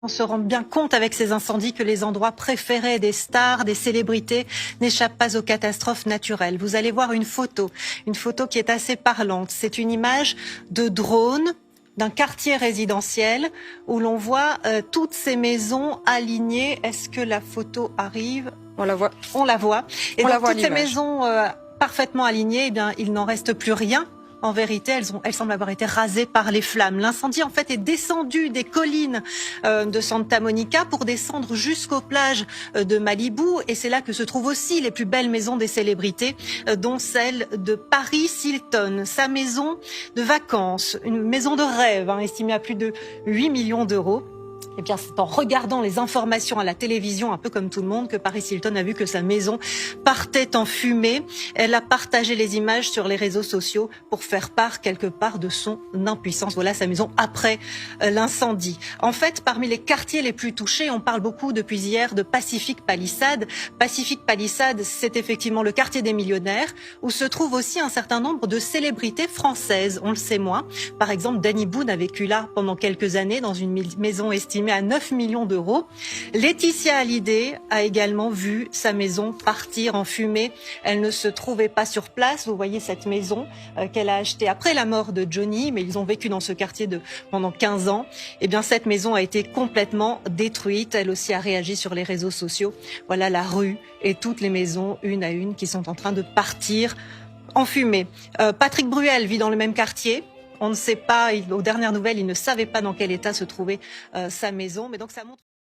On se rend bien compte avec ces incendies que les endroits préférés des stars, des célébrités n'échappent pas aux catastrophes naturelles. Vous allez voir une photo qui est assez parlante. C'est une image de drone d'un quartier résidentiel où l'on voit toutes ces maisons alignées. Est-ce que la photo arrive? On la voit. On la voit. Et on donc la voit toutes ces maisons parfaitement alignées, eh bien, il n'en reste plus rien. En vérité, elles semblent avoir été rasées par les flammes. L'incendie, en fait, est descendu des collines de Santa Monica pour descendre jusqu'aux plages de Malibu. Et c'est là que se trouvent aussi les plus belles maisons des célébrités, dont celle de Paris Hilton. Sa maison de vacances, une maison de rêve, estimée à plus de 8 millions d'euros. Eh bien, c'est en regardant les informations à la télévision, un peu comme tout le monde, que Paris Hilton a vu que sa maison partait en fumée. Elle a partagé les images sur les réseaux sociaux pour faire part quelque part de son impuissance. Voilà sa maison après l'incendie. En fait, parmi les quartiers les plus touchés, on parle beaucoup depuis hier de Pacific Palisades. Pacific Palisades, c'est effectivement le quartier des millionnaires où se trouve aussi un certain nombre de célébrités françaises. On le sait moins. Par exemple, Danny Boone a vécu là pendant quelques années dans une maison estimée à 9 millions d'euros. Laetitia Hallyday a également vu sa maison partir en fumée. Elle ne se trouvait pas sur place. Vous voyez cette maison qu'elle a achetée après la mort de Johnny, mais ils ont vécu dans ce quartier pendant 15 ans. Eh bien, cette maison a été complètement détruite. Elle aussi a réagi sur les réseaux sociaux. Voilà la rue et toutes les maisons, une à une, qui sont en train de partir en fumée. Patrick Bruel vit dans le même quartier. On ne sait pas, aux dernières nouvelles, il ne savait pas dans quel état se trouvait sa maison. Mais donc ça montre